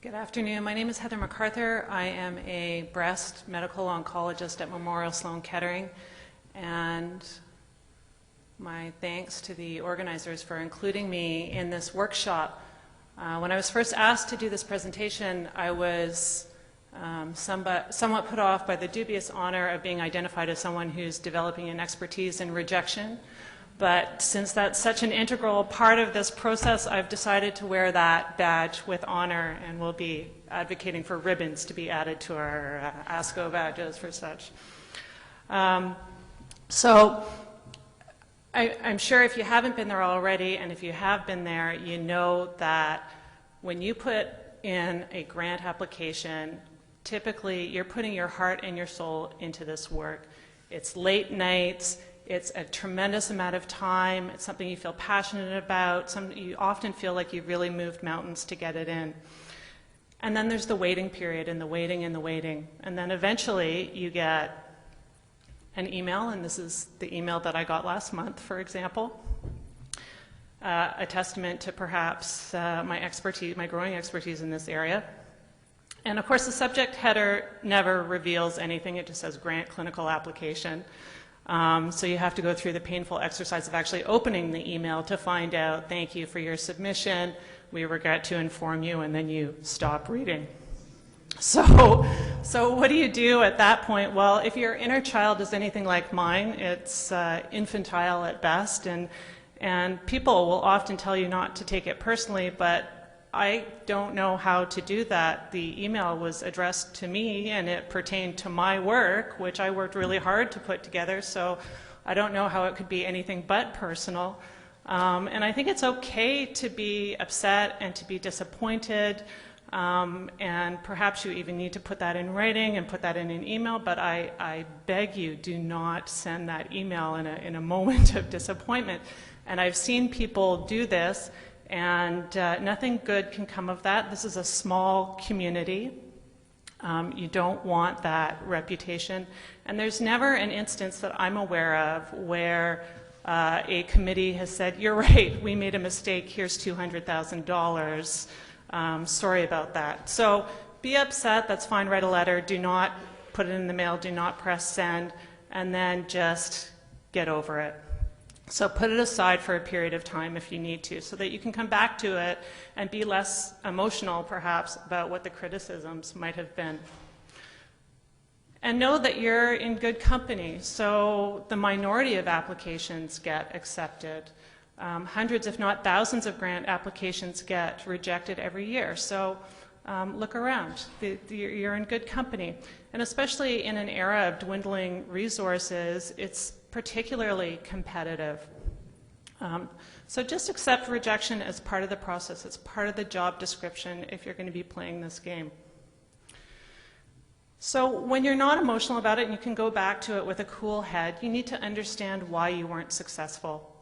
Good afternoon. My name is Heather McArthur. I am a breast medical oncologist at Memorial Sloan-Kettering, and my thanks to the organizers for including me in this workshop. When I was first asked to do this presentation, I was somewhat put off by the dubious honor of being identified as someone who's developing an expertise in rejection. But since that's such an integral part of this process, I've decided to wear that badge with honor, and will be advocating for ribbons to be added to our ASCO badges for such. So I'm sure if you haven't been there already, and if you have been there, you know that when you put in a grant application, typically you're putting your heart and your soul into this work. It's late nights. It's a tremendous amount of time. It's something you feel passionate about. You often feel like you've really moved mountains to get it in. And then there's the waiting period, and the waiting and the waiting. And then eventually you get an email, and this is the email that I got last month, for example, a testament to perhaps my expertise, my growing expertise in this area. And of course the subject header never reveals anything. It just says grant clinical application. So you have to go through the painful exercise of actually opening the email to find out, thank you for your submission, we regret to inform you, and then you stop reading. So what do you do at that point? Well, if your inner child is anything like mine, it's infantile at best, and people will often tell you not to take it personally, but I don't know how to do that. The email was addressed to me, and it pertained to my work, which I worked really hard to put together, so I don't know how it could be anything but personal. And I think it's okay to be upset and to be disappointed, and perhaps you even need to put that in writing and put that in an email, but I beg you, do not send that email in a moment of disappointment. And I've seen people do this, and nothing good can come of that. This is a small community. You don't want that reputation. And there's never an instance that I'm aware of where a committee has said, you're right, we made a mistake, here's $200,000. Sorry about that. So be upset, that's fine, write a letter, do not put it in the mail, do not press send, and then just get over it. So put it aside for a period of time if you need to, so that you can come back to it and be less emotional, perhaps, about what the criticisms might have been. And know that you're in good company. So the minority of applications get accepted. Hundreds, if not thousands, of grant applications get rejected every year. So look around. You're in good company. And especially in an era of dwindling resources, it's particularly competitive. So just accept rejection as part of the process. It's part of the job description if you're going to be playing this game. So when you're not emotional about it and you can go back to it with a cool head, you need to understand why you weren't successful.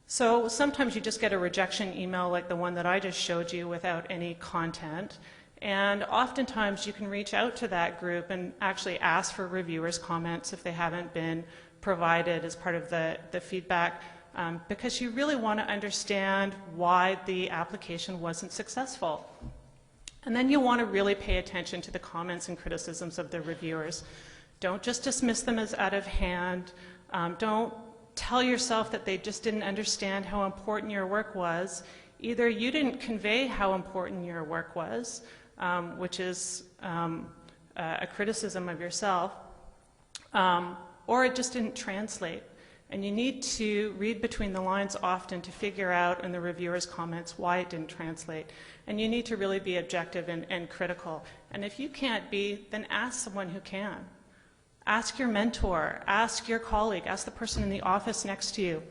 So sometimes you just get a rejection email like the one that I just showed you without any content. And oftentimes you can reach out to that group and actually ask for reviewers' comments if they haven't been provided as part of the feedback, because you really want to understand why the application wasn't successful. And then you want to really pay attention to the comments and criticisms of the reviewers. Don't just dismiss them as out of hand. Don't tell yourself that they just didn't understand how important your work was. Either you didn't convey how important your work was, which is a criticism of yourself, or it just didn't translate. And you need to read between the lines often to figure out in the reviewer's comments why it didn't translate. And you need to really be objective and critical. And if you can't be, then ask someone who can. Ask your mentor, ask your colleague, ask the person in the office next to you.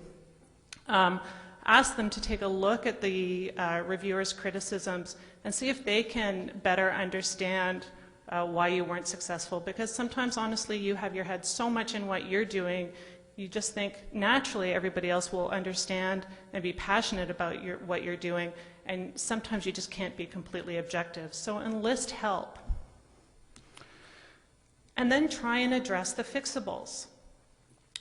Ask them to take a look at the reviewer's criticisms and see if they can better understand why you weren't successful, because sometimes, honestly, you have your head so much in what you're doing, you just think naturally everybody else will understand and be passionate about what you're doing, and sometimes you just can't be completely objective. So enlist help. And then try and address the fixables.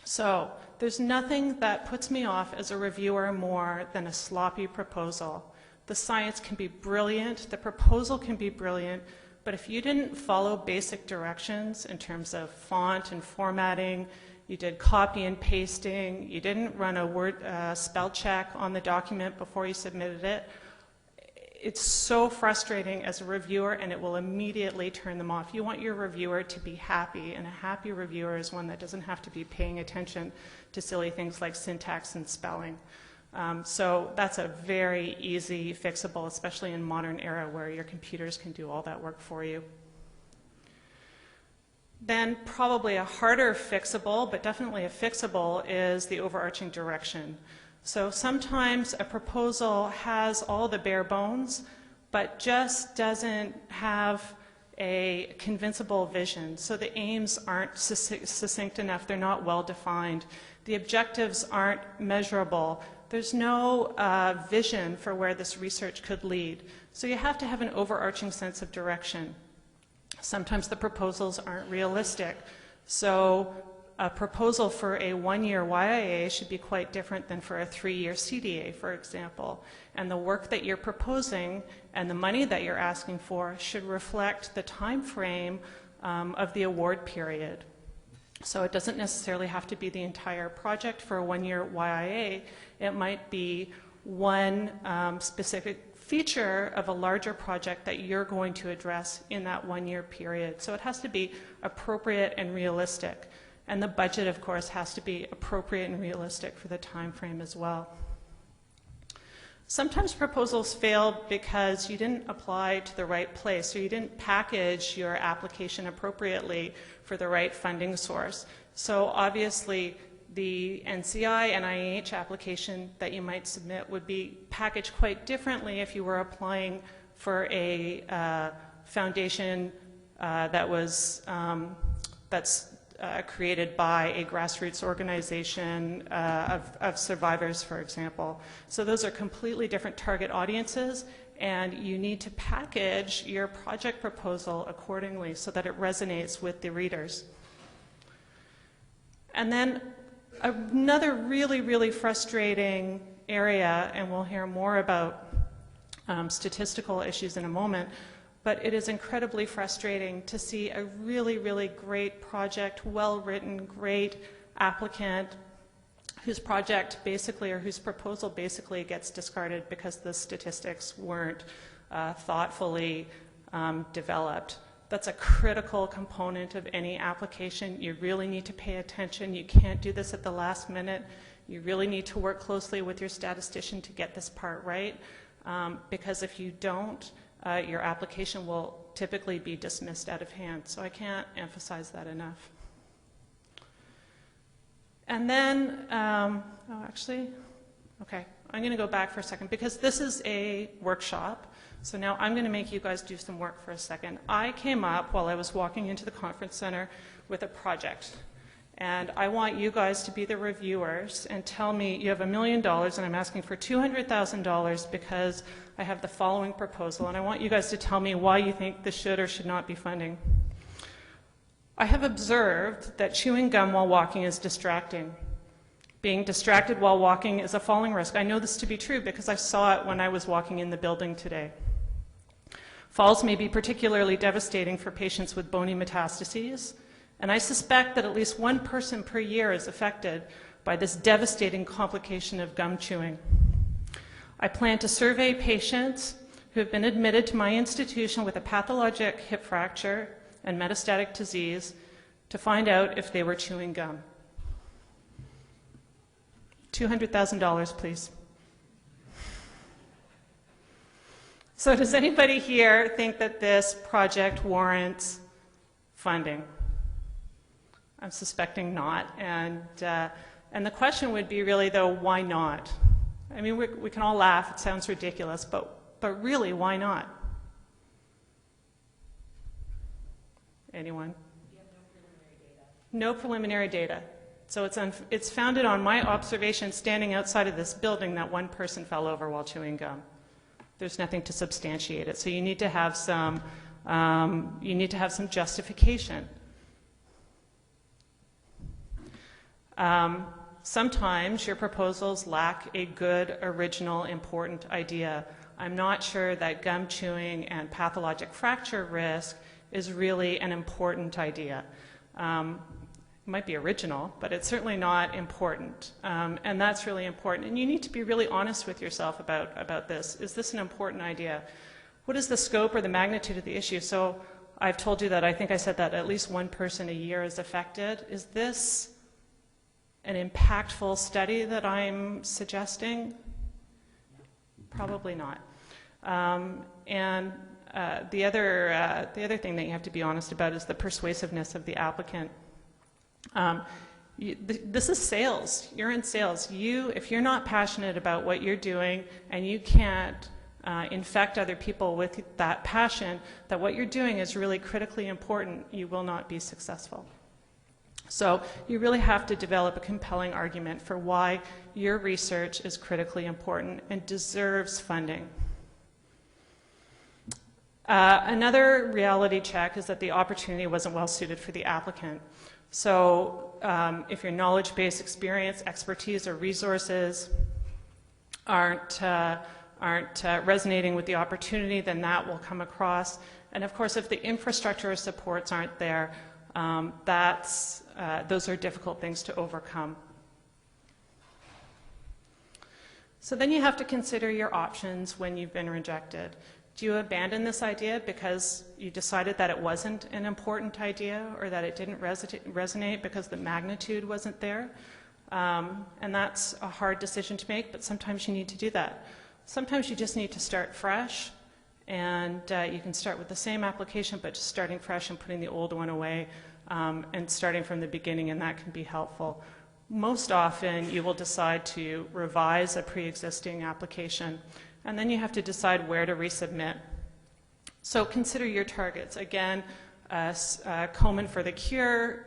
So there's nothing that puts me off as a reviewer more than a sloppy proposal. The science can be brilliant, the proposal can be brilliant, but if you didn't follow basic directions in terms of font and formatting, you did copy and pasting, you didn't run a word spell check on the document before you submitted it, it's so frustrating as a reviewer, and it will immediately turn them off. You want your reviewer to be happy, and a happy reviewer is one that doesn't have to be paying attention to silly things like syntax and spelling. So that's a very easy fixable, especially in modern era where your computers can do all that work for you. Then probably a harder fixable, but definitely a fixable, is the overarching direction. So sometimes a proposal has all the bare bones, but just doesn't have a convincible vision. So the aims aren't succinct enough, they're not well defined. The objectives aren't measurable. There's no vision for where this research could lead. So you have to have an overarching sense of direction. Sometimes the proposals aren't realistic. So a proposal for a one-year YIA should be quite different than for a 3-year CDA, for example. And the work that you're proposing and the money that you're asking for should reflect the time frame of the award period. So it doesn't necessarily have to be the entire project for a one-year YIA. It might be one specific feature of a larger project that you're going to address in that one-year period. So it has to be appropriate and realistic. And the budget, of course, has to be appropriate and realistic for the time frame as well. Sometimes proposals fail because you didn't apply to the right place, or you didn't package your application appropriately for the right funding source. So obviously, the NCI and IEH application that you might submit would be packaged quite differently if you were applying for a foundation that's created by a grassroots organization of survivors, for example. So those are completely different target audiences, and you need to package your project proposal accordingly so that it resonates with the readers. And then another really, really frustrating area, and we'll hear more about statistical issues in a moment, but it is incredibly frustrating to see a really, really great project, well-written, great applicant whose project basically, or whose proposal basically gets discarded because the statistics weren't thoughtfully developed. That's a critical component of any application. You really need to pay attention. You can't do this at the last minute. You really need to work closely with your statistician to get this part right, because if you don't, your application will typically be dismissed out of hand. So I can't emphasize that enough. And then, okay, I'm going to go back for a second because this is a workshop. So now I'm going to make you guys do some work for a second. I came up while I was walking into the conference center with a project. And I want you guys to be the reviewers and tell me, you have $1 million and I'm asking for $200,000 because I have the following proposal. And I want you guys to tell me why you think this should or should not be funding. I have observed that chewing gum while walking is distracting. Being distracted while walking is a falling risk. I know this to be true because I saw it when I was walking in the building today. Falls may be particularly devastating for patients with bony metastases, and I suspect that at least one person per year is affected by this devastating complication of gum chewing. I plan to survey patients who have been admitted to my institution with a pathologic hip fracture and metastatic disease to find out if they were chewing gum. $200,000, please. So does anybody here think that this project warrants funding? I'm suspecting not. And the question would be really, though, why not? I mean, we can all laugh. It sounds ridiculous. But really, why not? Anyone? You have no preliminary data. So it's founded on my observation standing outside of this building that one person fell over while chewing gum. There's nothing to substantiate it. So you need to have some justification. Sometimes your proposals lack a good, original, important idea. I'm not sure that gum chewing and pathologic fracture risk is really an important idea. It might be original, but it's certainly not important. And that's really important. And you need to be really honest with yourself about this. Is this an important idea? What is the scope or the magnitude of the issue? So I've told you that I think I said that at least one person a year is affected. Is this an impactful study that I'm suggesting? Probably not. The other thing that you have to be honest about is the persuasiveness of the applicant. This is sales. You're in sales. If you're not passionate about what you're doing and you can't infect other people with that passion, that what you're doing is really critically important, you will not be successful. So you really have to develop a compelling argument for why your research is critically important and deserves funding. Another reality check is that the opportunity wasn't well suited for the applicant. So if your knowledge base, experience, expertise, or resources aren't resonating with the opportunity, then that will come across. And of course, if the infrastructure or supports aren't there, those are difficult things to overcome. So then you have to consider your options when you've been rejected. Do you abandon this idea because you decided that it wasn't an important idea or that it didn't resonate because the magnitude wasn't there? And that's a hard decision to make, but sometimes you need to do that. Sometimes you just need to start fresh, and you can start with the same application, but just starting fresh and putting the old one away and starting from the beginning, and that can be helpful. Most often, you will decide to revise a pre-existing application, and then you have to decide where to resubmit. So consider your targets. Again, Komen for the Cure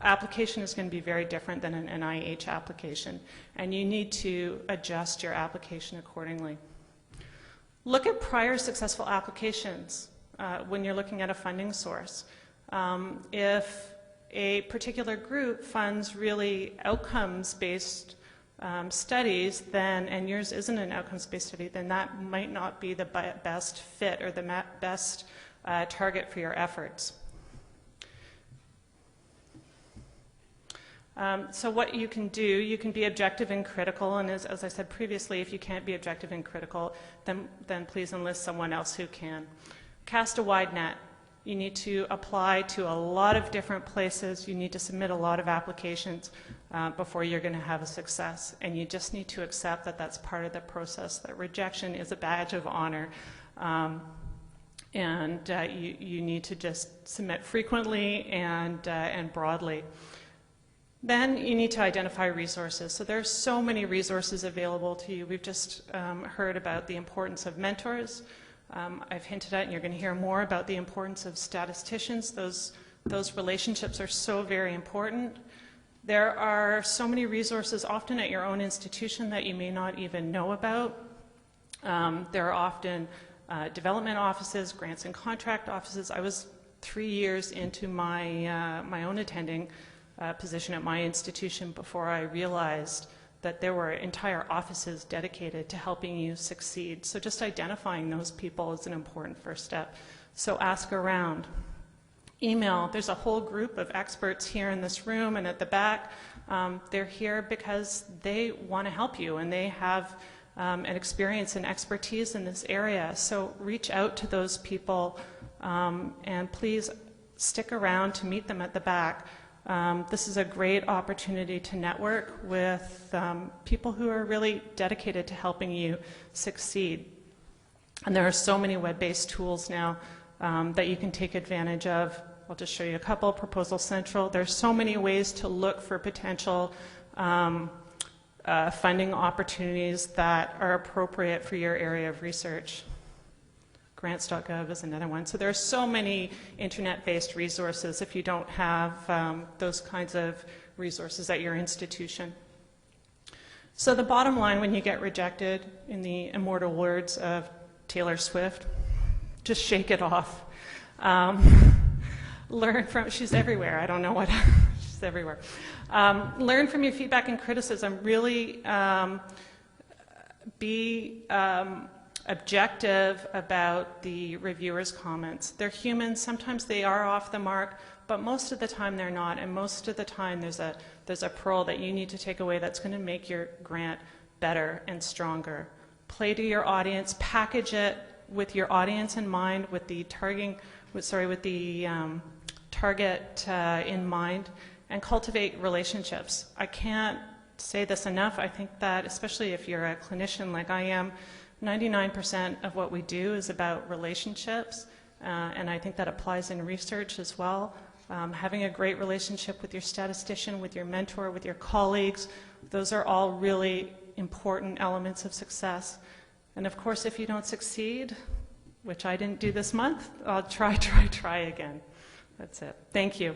application is going to be very different than an NIH application, and you need to adjust your application accordingly. Look at prior successful applications when you're looking at a funding source. If a particular group funds really outcomes-based studies, and yours isn't an outcomes-based study, then that might not be the best fit or the best target for your efforts. So what you can do, you can be objective and critical, and as I said previously, if you can't be objective and critical, then please enlist someone else who can. Cast a wide net. You need to apply to a lot of different places. You need to submit a lot of applications before you're going to have a success. And you just need to accept that that's part of the process, that rejection is a badge of honor. You need to just submit frequently and broadly. Then you need to identify resources. So there are so many resources available to you. We've just heard about the importance of mentors. I've hinted at, and you're going to hear more about the importance of statisticians. Those relationships are so very important. There are so many resources often at your own institution that you may not even know about. There are often development offices, grants and contract offices. I was 3 years into my own attending position at my institution before I realized that there were entire offices dedicated to helping you succeed. So just identifying those people is an important first step. So ask around. Email. There's a whole group of experts here in this room and at the back. They're here because they want to help you, and they have an experience and expertise in this area. So reach out to those people, and please stick around to meet them at the back. This is a great opportunity to network with people who are really dedicated to helping you succeed. And there are so many web-based tools now that you can take advantage of. I'll just show you a couple. Proposal Central. There's so many ways to look for potential funding opportunities that are appropriate for your area of research. Grants.gov is another one. So there are so many internet-based resources if you don't have those kinds of resources at your institution. So the bottom line when you get rejected, in the immortal words of Taylor Swift, just shake it off. Learn from, she's everywhere, I don't know what, she's everywhere. Learn from your feedback and criticism. Really be objective about the reviewer's comments. They're human. Sometimes they are off the mark, but most of the time they're not, and most of the time there's a pearl that you need to take away that's going to make your grant better and stronger. Play to your audience, package it with your audience in mind, with the target in mind, and cultivate relationships. I can't say this enough. I think that, especially if you're a clinician like I am, 99% of what we do is about relationships, and I think that applies in research as well. Having a great relationship with your statistician, with your mentor, with your colleagues, those are all really important elements of success. And of course, if you don't succeed, which I didn't do this month, I'll try again. That's it. Thank you.